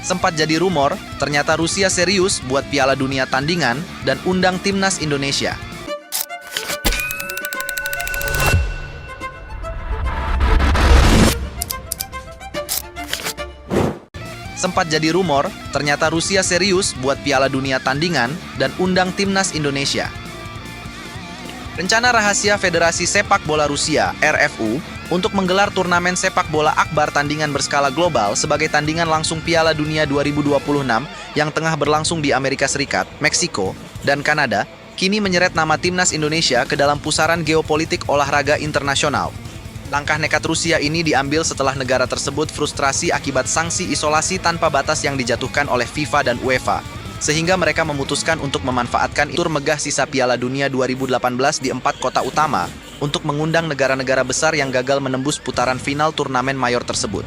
Sempat jadi rumor, ternyata Rusia serius buat Piala Dunia tandingan dan undang timnas Indonesia. Sempat jadi rumor, ternyata Rusia serius buat Piala Dunia tandingan dan undang timnas Indonesia. Rencana rahasia Federasi Sepak Bola Rusia, RFU, untuk menggelar turnamen sepak bola akbar tandingan berskala global sebagai tandingan langsung Piala Dunia 2026 yang tengah berlangsung di Amerika Serikat, Meksiko, dan Kanada, kini menyeret nama timnas Indonesia ke dalam pusaran geopolitik olahraga internasional. Langkah nekat Rusia ini diambil setelah negara tersebut frustrasi akibat sanksi isolasi tanpa batas yang dijatuhkan oleh FIFA dan UEFA, sehingga mereka memutuskan untuk memanfaatkan tur megah sisa Piala Dunia 2018 di 4 kota utama untuk mengundang negara-negara besar yang gagal menembus putaran final turnamen mayor tersebut.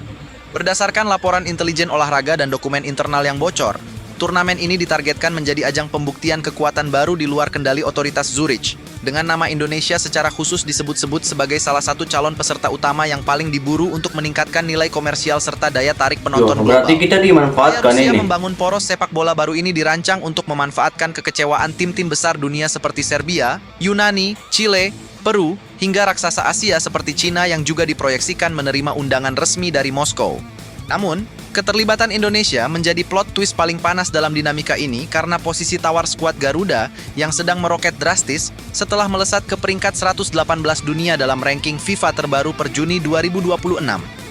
Berdasarkan laporan intelijen olahraga dan dokumen internal yang bocor, turnamen ini ditargetkan menjadi ajang pembuktian kekuatan baru di luar kendali otoritas Zurich, dengan nama Indonesia secara khusus disebut-sebut sebagai salah satu calon peserta utama yang paling diburu untuk meningkatkan nilai komersial serta daya tarik penonton global. Berarti kita dimanfaatkan Rusia ini. membangun poros sepak bola baru ini dirancang untuk memanfaatkan kekecewaan tim-tim besar dunia seperti Serbia, Yunani, Chile, Peru, hingga raksasa Asia seperti Cina yang juga diproyeksikan menerima undangan resmi dari Moskow. Namun, keterlibatan Indonesia menjadi plot twist paling panas dalam dinamika ini karena posisi tawar skuad Garuda yang sedang meroket drastis setelah melesat ke peringkat 118 dunia dalam ranking FIFA terbaru per Juni 2026.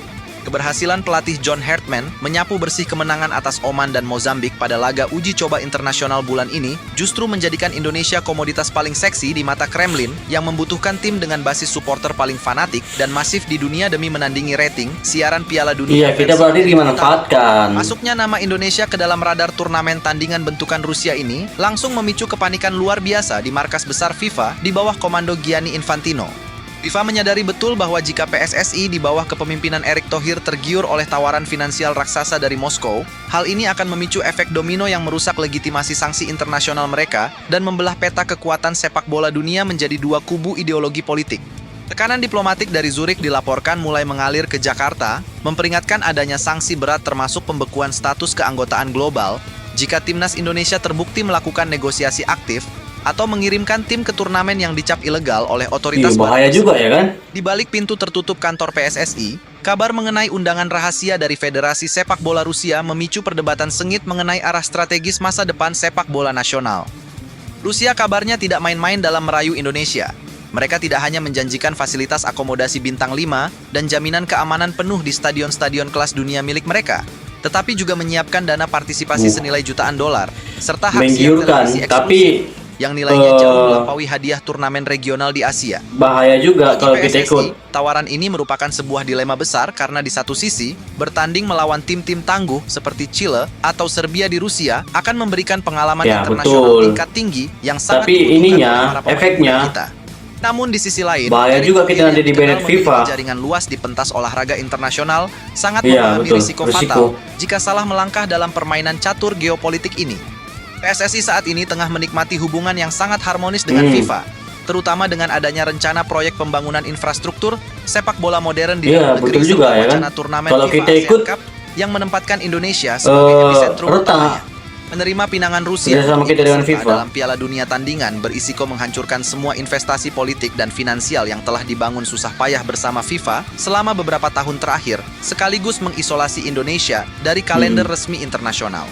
Keberhasilan pelatih John Hartman menyapu bersih kemenangan atas Oman dan Mozambik pada laga uji coba internasional bulan ini justru menjadikan Indonesia komoditas paling seksi di mata Kremlin yang membutuhkan tim dengan basis supporter paling fanatik dan masif di dunia demi menandingi rating siaran Piala Dunia. Iya, kita berarti dimanfaatkan. Masuknya nama Indonesia ke dalam radar turnamen tandingan bentukan Rusia ini langsung memicu kepanikan luar biasa di markas besar FIFA di bawah komando Gianni Infantino. FIFA menyadari betul bahwa jika PSSI di bawah kepemimpinan Erick Thohir tergiur oleh tawaran finansial raksasa dari Moskow, hal ini akan memicu efek domino yang merusak legitimasi sanksi internasional mereka dan membelah peta kekuatan sepak bola dunia menjadi dua kubu ideologi politik. Tekanan diplomatik dari Zurich dilaporkan mulai mengalir ke Jakarta, memperingatkan adanya sanksi berat termasuk pembekuan status keanggotaan global jika timnas Indonesia terbukti melakukan negosiasi aktif atau mengirimkan tim ke turnamen yang dicap ilegal oleh otoritas barat. Bahaya juga ya kan? Di balik pintu tertutup kantor PSSI, kabar mengenai undangan rahasia dari Federasi Sepak Bola Rusia memicu perdebatan sengit mengenai arah strategis masa depan sepak bola nasional. Rusia kabarnya tidak main-main dalam merayu Indonesia. Mereka tidak hanya menjanjikan fasilitas akomodasi bintang 5 dan jaminan keamanan penuh di stadion-stadion kelas dunia milik mereka, tetapi juga menyiapkan dana partisipasi senilai jutaan dolar, serta hak siar televisi eksklusif yang nilainya jauh melampaui hadiah turnamen regional di Asia. Bahaya juga kalau Bagi kita PSSI, ikut. tawaran ini merupakan sebuah dilema besar karena di satu sisi, bertanding melawan tim-tim tangguh seperti Chile atau Serbia di Rusia akan memberikan pengalaman internasional tingkat tinggi yang sangat Tapi dibutuhkan ininya, oleh para pemain efeknya, kita. Namun di sisi lain, bahaya Erick juga Thohir kita nanti yang di dikenal banned memiliki FIFA. jaringan luas di pentas olahraga internasional sangat Iya, memahami betul. risiko fatal jika salah melangkah dalam permainan catur geopolitik ini. PSSI saat ini tengah menikmati hubungan yang sangat harmonis dengan FIFA, terutama dengan adanya rencana proyek pembangunan infrastruktur sepak bola modern di dalam negeri betul juga, serta ya kan? wacana turnamen Kalau FIFA kita ASEAN ikut, Cup yang menempatkan Indonesia sebagai epicentrum utamanya. Menerima pinangan Rusia sama kita dengan FIFA dalam Piala Dunia tandingan berisiko menghancurkan semua investasi politik dan finansial yang telah dibangun susah payah bersama FIFA selama beberapa tahun terakhir, sekaligus mengisolasi Indonesia dari kalender resmi internasional.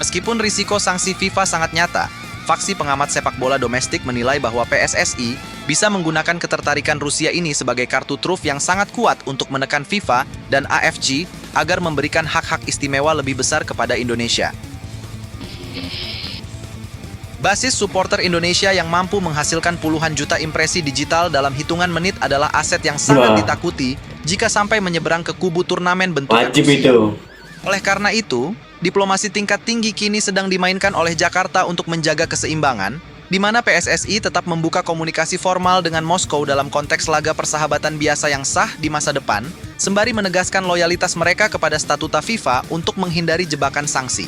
Meskipun risiko sanksi FIFA sangat nyata, faksi pengamat sepak bola domestik menilai bahwa PSSI bisa menggunakan ketertarikan Rusia ini sebagai kartu truf yang sangat kuat untuk menekan FIFA dan AFG agar memberikan hak-hak istimewa lebih besar kepada Indonesia. Basis supporter Indonesia yang mampu menghasilkan puluhan juta impresi digital dalam hitungan menit adalah aset yang sangat ditakuti jika sampai menyeberang ke kubu turnamen bentukan wajib Rusia. itu. Oleh karena itu, diplomasi tingkat tinggi kini sedang dimainkan oleh Jakarta untuk menjaga keseimbangan, di mana PSSI tetap membuka komunikasi formal dengan Moskow dalam konteks laga persahabatan biasa yang sah di masa depan, sembari menegaskan loyalitas mereka kepada statuta FIFA untuk menghindari jebakan sanksi.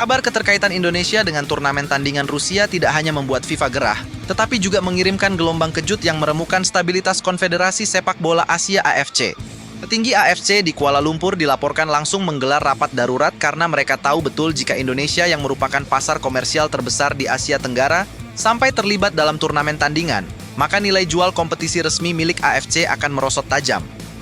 Kabar keterkaitan Indonesia dengan turnamen tandingan Rusia tidak hanya membuat FIFA gerah, tetapi juga mengirimkan gelombang kejut yang meremukan stabilitas Konfederasi Sepak Bola Asia AFC. Petinggi AFC di Kuala Lumpur dilaporkan langsung menggelar rapat darurat karena mereka tahu betul jika Indonesia yang merupakan pasar komersial terbesar di Asia Tenggara sampai terlibat dalam turnamen tandingan, maka nilai jual kompetisi resmi milik AFC akan merosot tajam.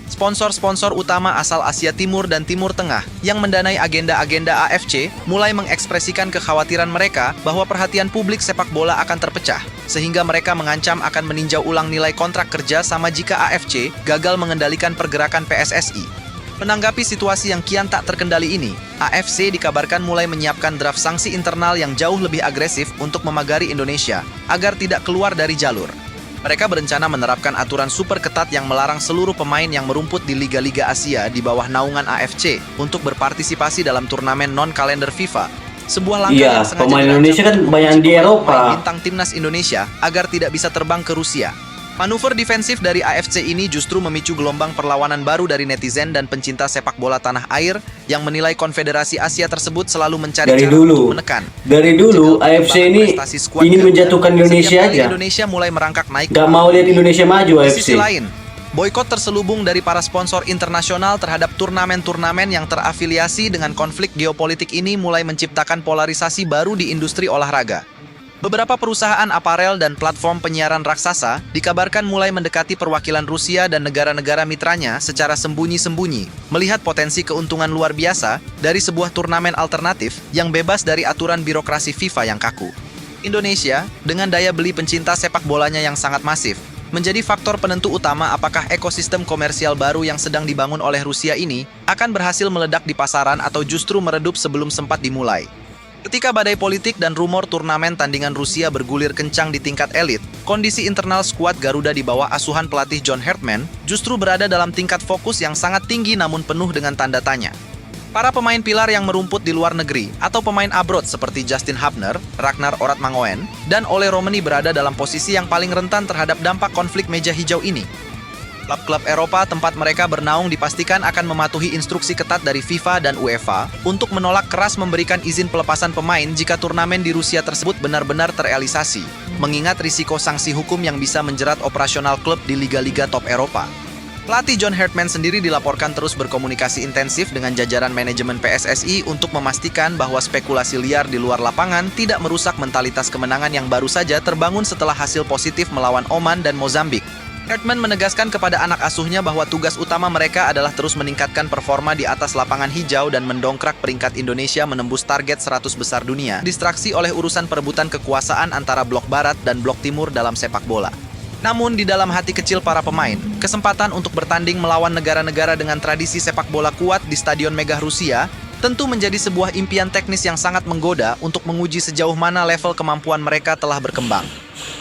Sponsor-sponsor utama asal Asia Timur dan Timur Tengah yang mendanai agenda-agenda AFC mulai mengekspresikan kekhawatiran mereka bahwa perhatian publik sepak bola akan terpecah, sehingga mereka mengancam akan meninjau ulang nilai kontrak kerja sama jika AFC gagal mengendalikan pergerakan PSSI. Menanggapi situasi yang kian tak terkendali ini, AFC dikabarkan mulai menyiapkan draft sanksi internal yang jauh lebih agresif untuk memagari Indonesia agar tidak keluar dari jalur. Mereka berencana menerapkan aturan super ketat yang melarang seluruh pemain yang merumput di liga-liga Asia di bawah naungan AFC untuk berpartisipasi dalam turnamen non-kalender FIFA. Sebuah langkah yang sengaja pemain Indonesia kan banyak di Eropa. Bintang timnas Indonesia agar tidak bisa terbang ke Rusia. Manuver defensif dari AFC ini justru memicu gelombang perlawanan baru dari netizen dan pencinta sepak bola tanah air yang menilai Konfederasi Asia tersebut selalu mencari cara untuk menekan. Dari dulu AFC ini ingin menjatuhkan Indonesia aja. Indonesia mulai merangkak naik. Gak mau lihat Indonesia maju AFC. Di sisi lain, boikot terselubung dari para sponsor internasional terhadap turnamen-turnamen yang terafiliasi dengan konflik geopolitik ini mulai menciptakan polarisasi baru di industri olahraga. Beberapa perusahaan aparel dan platform penyiaran raksasa dikabarkan mulai mendekati perwakilan Rusia dan negara-negara mitranya secara sembunyi-sembunyi, melihat potensi keuntungan luar biasa dari sebuah turnamen alternatif yang bebas dari aturan birokrasi FIFA yang kaku. Indonesia, dengan daya beli pencinta sepak bolanya yang sangat masif, menjadi faktor penentu utama apakah ekosistem komersial baru yang sedang dibangun oleh Rusia ini akan berhasil meledak di pasaran atau justru meredup sebelum sempat dimulai. Ketika badai politik dan rumor turnamen tandingan Rusia bergulir kencang di tingkat elit, kondisi internal skuad Garuda di bawah asuhan pelatih John Hartman justru berada dalam tingkat fokus yang sangat tinggi namun penuh dengan tanda tanya. Para pemain pilar yang merumput di luar negeri atau pemain abroad seperti Justin Hubner, Ragnar Oratmangoen, dan Ole Romani berada dalam posisi yang paling rentan terhadap dampak konflik meja hijau ini. Klub-klub Eropa tempat mereka bernaung dipastikan akan mematuhi instruksi ketat dari FIFA dan UEFA untuk menolak keras memberikan izin pelepasan pemain jika turnamen di Rusia tersebut benar-benar terrealisasi, mengingat risiko sanksi hukum yang bisa menjerat operasional klub di liga-liga top Eropa. Pelatih John Hartman sendiri dilaporkan terus berkomunikasi intensif dengan jajaran manajemen PSSI untuk memastikan bahwa spekulasi liar di luar lapangan tidak merusak mentalitas kemenangan yang baru saja terbangun setelah hasil positif melawan Oman dan Mozambik. Hartman menegaskan kepada anak asuhnya bahwa tugas utama mereka adalah terus meningkatkan performa di atas lapangan hijau dan mendongkrak peringkat Indonesia menembus target 100 besar dunia, distraksi oleh urusan perebutan kekuasaan antara blok barat dan blok timur dalam sepak bola. Namun di dalam hati kecil para pemain, kesempatan untuk bertanding melawan negara-negara dengan tradisi sepak bola kuat di Stadion Megah Rusia tentu menjadi sebuah impian teknis yang sangat menggoda untuk menguji sejauh mana level kemampuan mereka telah berkembang.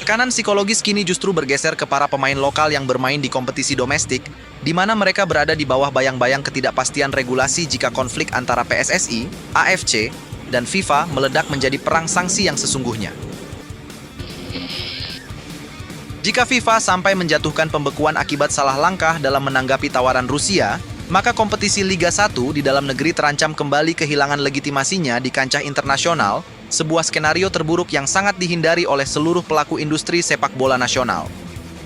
Tekanan psikologis kini justru bergeser ke para pemain lokal yang bermain di kompetisi domestik, di mana mereka berada di bawah bayang-bayang ketidakpastian regulasi jika konflik antara PSSI, AFC, dan FIFA meledak menjadi perang sanksi yang sesungguhnya. Jika FIFA sampai menjatuhkan pembekuan akibat salah langkah dalam menanggapi tawaran Rusia, maka kompetisi Liga 1 di dalam negeri terancam kembali kehilangan legitimasinya di kancah internasional, sebuah skenario terburuk yang sangat dihindari oleh seluruh pelaku industri sepak bola nasional.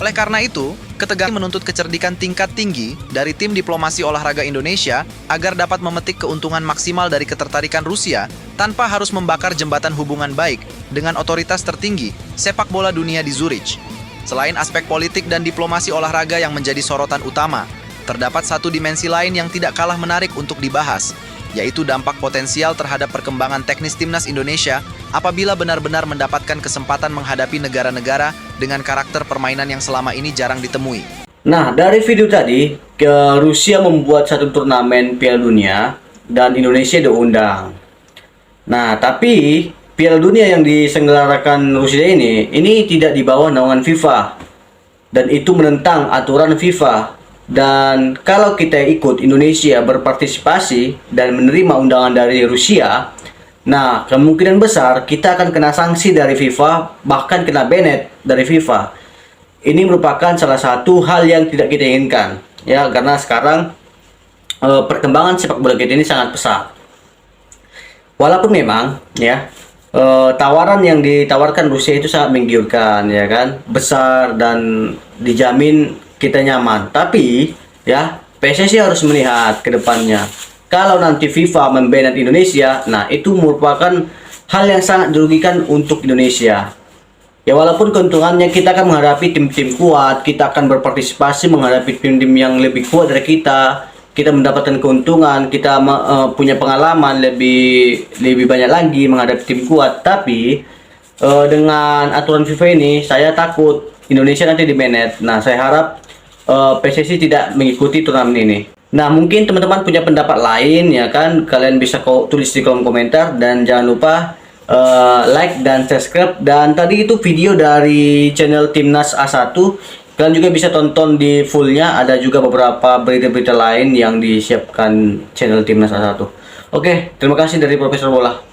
Oleh karena itu, ketegangan menuntut kecerdikan tingkat tinggi dari tim diplomasi olahraga Indonesia agar dapat memetik keuntungan maksimal dari ketertarikan Rusia tanpa harus membakar jembatan hubungan baik dengan otoritas tertinggi sepak bola dunia di Zurich. Selain aspek politik dan diplomasi olahraga yang menjadi sorotan utama, terdapat satu dimensi lain yang tidak kalah menarik untuk dibahas, yaitu dampak potensial terhadap perkembangan teknis timnas Indonesia apabila benar-benar mendapatkan kesempatan menghadapi negara-negara dengan karakter permainan yang selama ini jarang ditemui. Nah, dari video tadi, Rusia membuat satu turnamen Piala Dunia dan Indonesia diundang. Nah, tapi Piala Dunia yang diselenggarakan Rusia ini tidak di bawah naungan FIFA. Dan itu menentang aturan FIFA. Dan kalau kita ikut Indonesia berpartisipasi dan menerima undangan dari Rusia, nah kemungkinan besar kita akan kena sanksi dari FIFA, bahkan kena banned dari FIFA. Ini merupakan salah satu hal yang tidak kita inginkan, ya, karena sekarang perkembangan sepak bola kita ini sangat pesat. Walaupun memang, ya, tawaran yang ditawarkan Rusia itu sangat menggiurkan, ya kan, besar dan dijamin kita nyaman. Tapi ya, PSSI harus melihat ke depannya. Kalau nanti FIFA memban Indonesia, nah itu merupakan hal yang sangat dirugikan untuk Indonesia. Ya walaupun keuntungannya kita akan menghadapi tim-tim kuat, kita akan berpartisipasi menghadapi tim-tim yang lebih kuat dari kita mendapatkan keuntungan, kita punya pengalaman lebih banyak lagi menghadapi tim kuat. Tapi dengan aturan FIFA ini, saya takut Indonesia nanti di-banned. Nah, saya harap PSSI tidak mengikuti turnamen ini. Nah, mungkin teman-teman punya pendapat lain ya kan, kalian bisa tulis di kolom komentar, dan jangan lupa like dan subscribe. Dan tadi itu video dari channel Timnas A1, kalian juga bisa tonton di fullnya. Ada juga beberapa berita-berita lain yang disiapkan channel Timnas A1. Oke, terima kasih dari Profesor Bola.